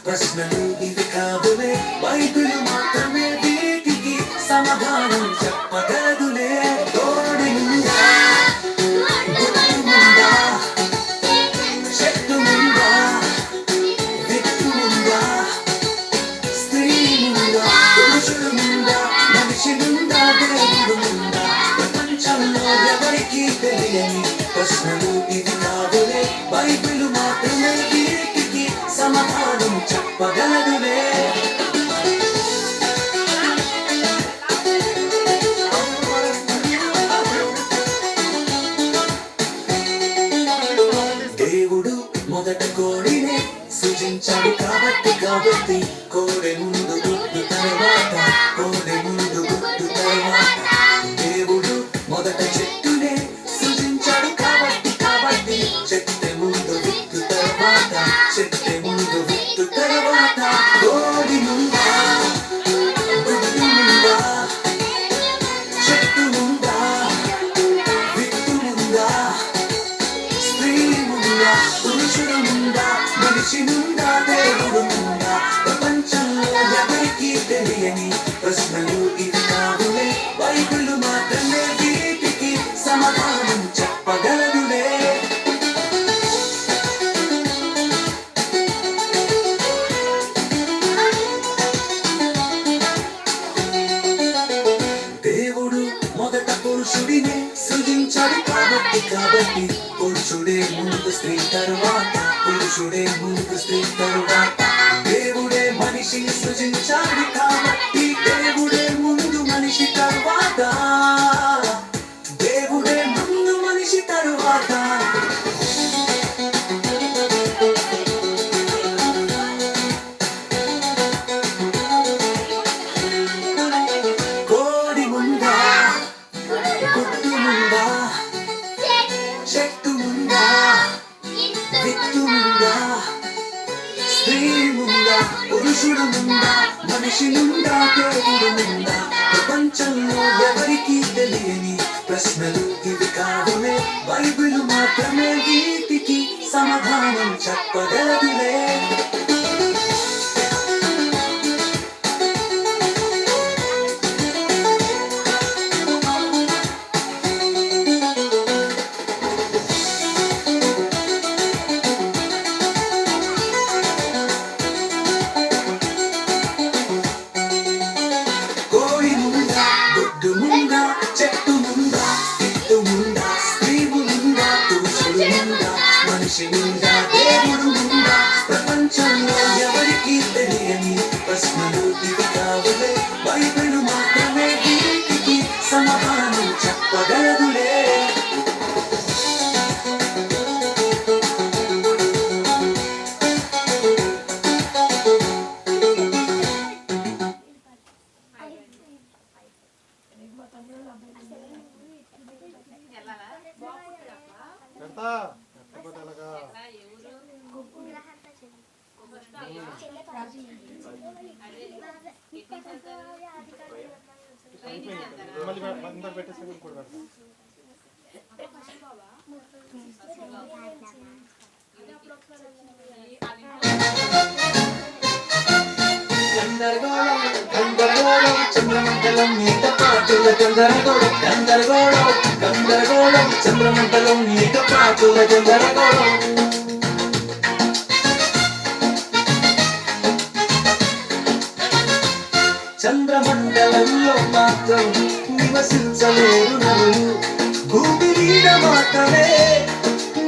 ప్రశ్నలు ఇవి కాదులే, బైబిలు మాత్రమే వీటికి సమాధానం చెప్పగలదులే. తోడుందా, గుర్తుముందా, శక్తుముందా, వ్యక్తుముందా, స్త్రీముందా, పురుషుడుముందా, మనిషిముందా, దేవుడుముందా, ప్రపంచంలో ఎవరికీ తెలియని ప్రశ్నలు ఇవి కాదులే, బైబిలు మాత్రమే వీటికి సమాధానం చెప్పగలదులే. దేవుడు మొదట కోడినే సృజించాడు కాబట్టి కోడె ముందు గుడ్డు తర్వాత, కోడె ముందు గుడ్డు తర్వాత. దేవుడు మొదట చెట్టునే సృజించాడు కాబట్టి చెట్టు ముందు విత్తు తర్వాత, చెట్టు ముందు విత్తు తర్వాత. కోడి ముందా, గుడ్డు ముందా, చెట్టు ముందా, విత్తు ముందా, స్త్రీ ముందా, పురుషుడు ముందా, మనిషి ముందా, దేవుడు ముందా, ప్రపంచంలో ఎవరికీ తెలియని ప్రశ్నలు ఇవి కాదులే, బైబిలు మాత్రమే వీటికి సమాధానం చెప్పగలదులే. దేవుడు మొదట పురుషుడినే సృజించాడు కాబట్టి పురుషుడే ముందు స్త్రీ తరువాత, పురుషుడే ముందు స్త్రీ తరువాత. దేవుడే మనిషిని సృజించాడు కాబట్టి దేవుడే ముందు మనిషి తరువాత, దేవుడే ముందు మనిషి తరువాత. కోడి ముందా, గుడ్డు ముందా, చెట్టు ముందా, విత్తు ముందా, స్త్రీ ముందా, పురుషుడు ముందా, మనిషి ముందా, దేవుడు ముందా, ప్రపంచంలో ఎవరికీ తెలియని ప్రశ్నలు ఇవి కాదులే, బైబిలు మాత్రమే వీటికి సమాధానం చెప్పగలదులే. కోడి ముందా, గుడ్డు ముందా, చెట్టు ముందా, విత్తు ముందా, స్త్రీ ముందా, పురుషుడు ముందా, మనిషి ముందా, దేవుడు ముందా, ప్రపంచంలో ఎవరికీ తెలియని ప్రశ్నలు ఇవి కాదులే, బైబిలు మాత్రమే వీటికి సమాధానం చెప్పగలదులే. గందరగోళం చంద్రమండలం నీట పాటుల గందరగోళం, గందరగోళం చంద్రమండలం నీట పాటుల గందరగోళం. చంద్రమండలంలో మాత్రం నివసించలేరు నరులు, భూమి మీద మాత్రమే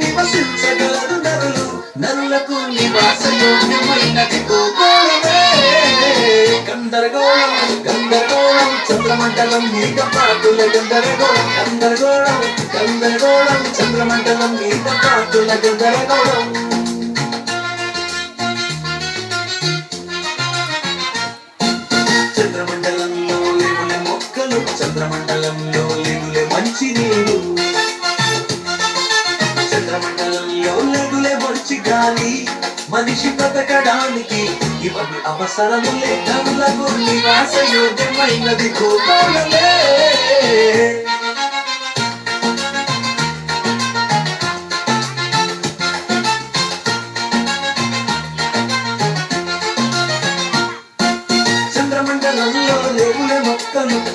నివసించగలరు నరులు, నరులకు నివాసయోగ్యమైనది భూగోళమే. గందరగోళం చంద్రమండలం నీట పాటుల గందరగోళం, గందరగోళం చంద్రమండలం నీట పాటుల గందరగోళం. చంద్రమండలంలో లేవులే మొక్కలు, చంద్రమండలంలో లేవులే మంచి నీరు, చంద్రమండలంలో లేవులే మంచి గాలి, మనిషి బ్రతకడానికి ఇవన్నీ అవసరములే, నరులకు నివాసయోగ్యమైనది భూగోళమే.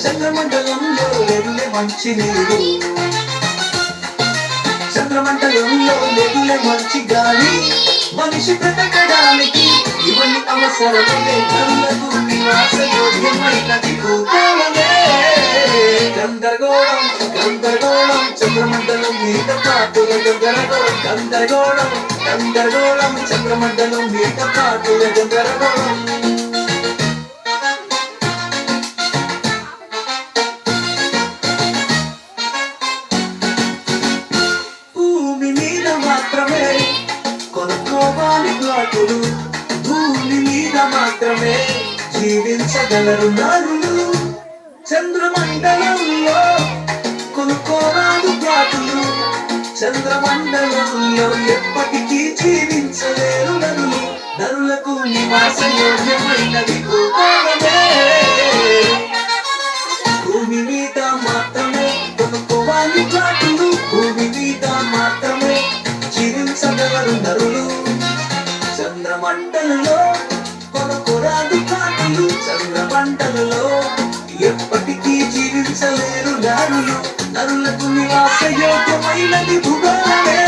చంద్రమండలంలో ఎల్లే మంచి నీరు, చంద్రమండలంలో ఎల్లే మంచి గాలి, మనిషి బ్రతకడానికి ఇవన్నీ అవసరమే. కళ్ళకు నివాస యోగ్యమైనది భూగోళమే. గందరగోళం గందరగోళం చంద్రమండలం మీద పాటుల గందరగోళం, గందరగోళం గందరగోళం చంద్రమండలం మీద పాటుల గందరగోళం. భూమి మీద మాత్రమే కొనుక్కోవాలి ప్లాటులు, భూమి మీద మాత్రమే జీవించగలరు నరులు. చంద్రమండలంలో కొనుక్కోరాదు ప్లాటులు, చంద్రమండలంలో ఎప్పటికీ జీవించలేరు నరులు. నరులకు నివాస యోగ్యమైనది భూగోళమే. భూమి మీద మాత్రమే కొనుక్కోవాలి ప్లాటులు, భూమి మీద మాత్రమే జీవించగలరు నరులు. చంద్రమండలంలో కొనుక్కోరాదు ప్లాటులు, చంద్రమండలంలో ఎప్పటికీ జీవించలేరు నరులు. నరులకు నివాస యోగ్యమైనది భూగోళమే.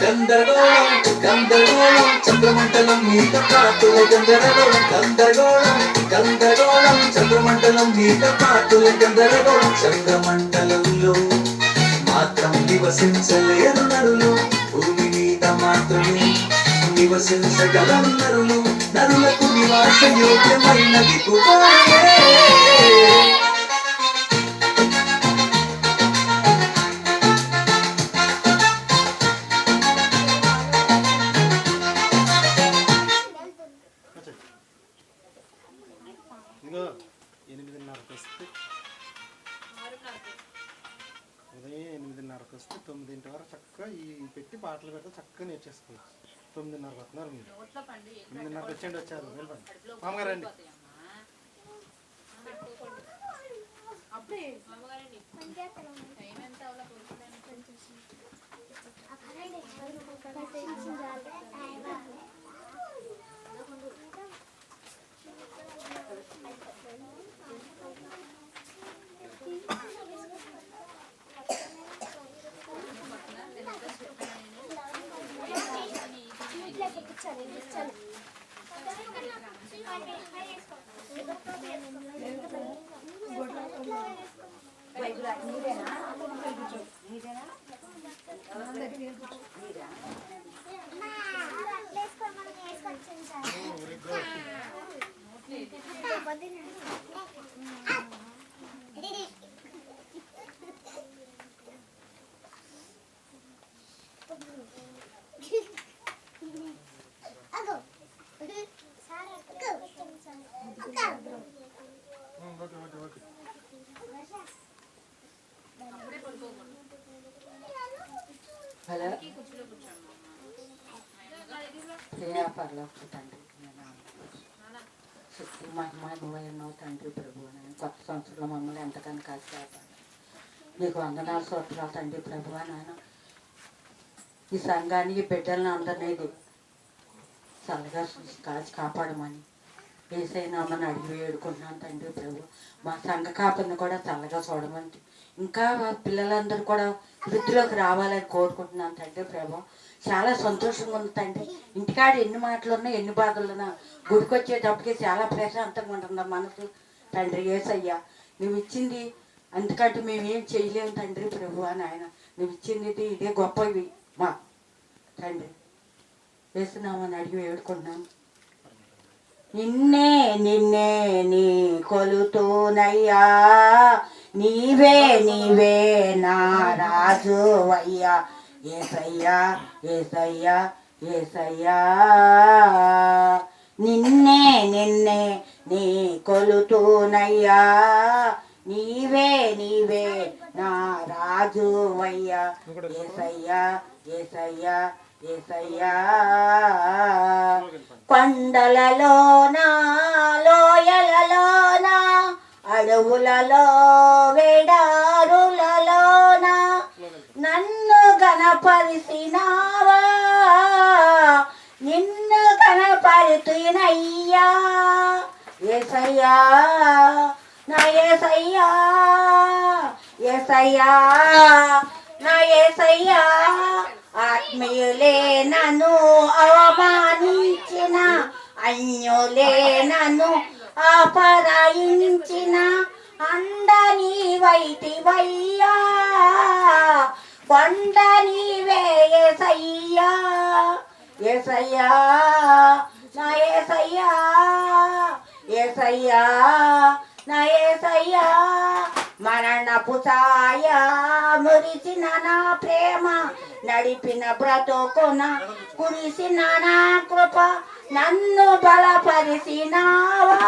గందరగోళం గందరగోళం చంద్రమండలం మీద పాటుల గందరగోళం, గందరగోళం గందరగోళం చంద్రమండలం మీద పాటుల గందరగోళం. చంద్రమండలంలో మాత్రం నివసించలేరు నరులు, భూమి మీద మాత్రమే నివసించగలరు నరులు. నరులకు నివాస యోగ్యమైనది భూగోళమే. ఇదిగో 8:30కి వస్తే ఉదయం 8:30కి వస్తే 9 వరకు చక్కగా ఈ పెట్టి పాటలు పెడితే చక్కగా నేర్చేసుకోవచ్చు. 9:30కి వస్తున్నారు మీరు, 8:30కి వచ్చేయండి. వచ్చారు వెళ్ళండి మామగారు రండి. హలో ప్రియాపర్లో తండ్రి, శక్తి మహిమ నువ్వెన్నో తండ్రి ప్రభు. నేను కొత్త సంవత్సరంలో మమ్మల్ని ఎంతకని కాచి కాపాడు. నీకు వందనాలు స్తోత్రాలు తండ్రి ప్రభు. నాయన ఈ సంఘాన్ని ఈ బిడ్డలను అందరినీ చల్లగా కాచి కాపాడమని ఏసైనామని అడిగి వేడుకుంటున్నాను తండ్రి ప్రభు. మా సంఘ కాపరిని కూడా చల్లగా చూడమని, ఇంకా పిల్లలందరూ కూడా వృద్ధిలోకి రావాలని కోరుకుంటున్నాను తండ్రి ప్రభు. చాలా సంతోషంగా ఉంది తండ్రి. ఇంటికాడ ఎన్ని మాటలు ఉన్నా ఎన్ని బాధలు ఉన్నా గుడికి వచ్చేటప్పటికి చాలా ప్రశాంతంగా ఉంటుంది మనసు తండ్రి. ఏసయ్యా నువ్వు ఇచ్చింది, అందుకంటే మేమేం చేయలేము తండ్రి ప్రభు. అని ఆయన నువ్వు ఇచ్చింది ఇదే గొప్పవి మా తండ్రి. వేస్తున్నామని అడిగి వేడుకుంటున్నాను. నిన్నే నిన్నే నీ కొలుతూనయ్యా, నీవే నీవే నా రాజు అయ్యా. ఏసయ్యా ఏసయ్యా ఏసయ్యా నిన్నే నిన్నే నీ కొలుతూనయ్యా, నీవే నీవే నా రాజు అయ్యా. ఏసయ్యా ఏసయ్యా ఏసయ్యా కొండలలోనా లోయలలోనా అడవులలో వేడారులలోనా నన్ను గణపరిసినావా, నిన్ను గణపరిచినయ్యా. ఏసయ్యా నా యేసయ్యా యేసయ్యా నా యేసయ్యా ఆత్మీయులే నన్ను అవమానించిన అన్యులే నన్ను అపరాయించిన అండ నీవైతివయ్యా కొండ నీవే యేసయ్యా యేసయ్యా నా యేసయ్యా యేసయ్యా నా యేసయ్యా మరణపు ఛాయ మురిసిన నా ప్రేమ నడిపిన బ్రతుకున కురిసిన నా కృప నన్ను బలపరిసినావా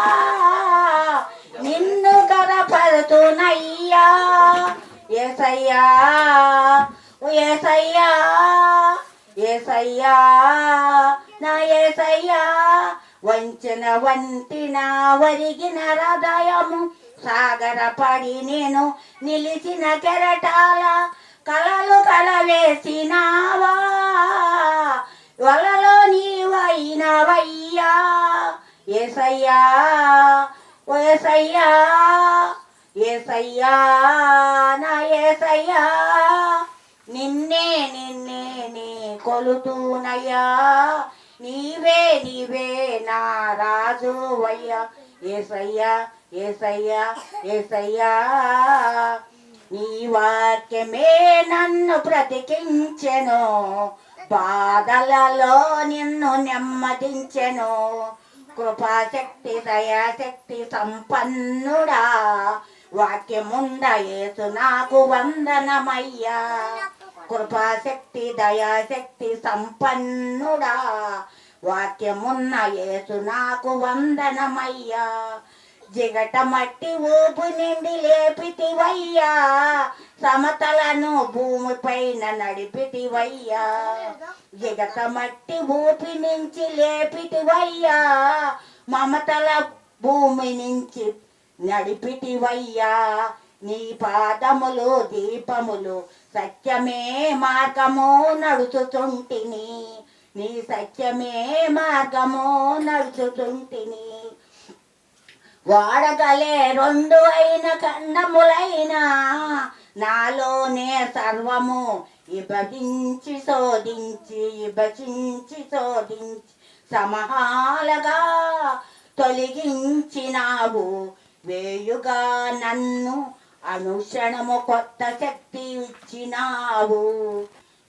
నిన్ను గలపరుతునయ్యా యేసయ్యా యేసయ్యా యేసయ్యా నా యేసయ్యా వంచన వంటిన వరిగిన హృదయము సాగరపడి నేను నిలిచిన కెరటాల కలలు కలవేసినావా వలలో నీవైనవయ్యా యేసయ్యా యేసయ్యా యేసయ్యా నా యేసయ్యా నిన్నే నిన్నే నీ కొలుతూనయ్యా నీవే నీవే నా రాజువయ్యా యేసయ్యా యేసయ్యా యేసయ్యా నీ వాక్యమే నన్ను బ్రతికించెను బాధలలో నిన్ను నెమ్మదించెను కృపాశక్తి దయాశక్తి సంపన్నుడా వాక్యముంద యేసు నాకు వందనమయ్యా కృపాశక్తి దయాశక్తి సంపన్నుడా వాక్యమున్న యేసు నాకు వందనమయ్యా జిగట మట్టి ఊపు నిండి లేపితివయ్యా సమతలను భూమిపైన నడిపితివయ్యా జిగట మట్టి ఊపి నుంచి లేపితివయ్యా మమతల భూమి నుంచి నడిపితివయ్యా నీ పాదములు దీపములు సత్యమే మార్గము నడుచుతుంటిని నీ సత్యమే మార్గము నడుచుతుంటిని వాడగలే రెండు అయిన ఖండములైన నాలోనే సర్వము విభజించి శోధించి సమహాలగా తొలగించినావు వేయుగా నన్ను అనుక్షణము కొత్త శక్తి ఇచ్చినావు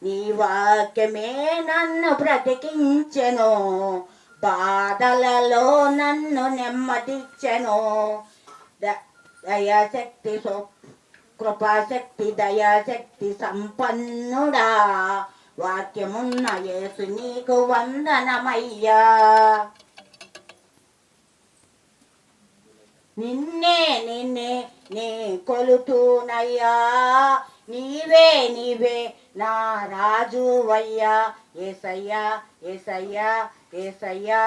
నీ వాక్యమే నన్ను బ్రతికించెను బాధలలో నన్ను నెమ్మదించెను దయాశక్తి కృపాశక్తి దయాశక్తి సంపన్నుడా వాక్యమున్న యేసు నీకు వందనమయ్యా నిన్నే నిన్నే నే కొలుతూనయ్యా నీవే నీవే నా రాజువయ్యా యేసయ్యా యేసయ్యా యేసయ్యా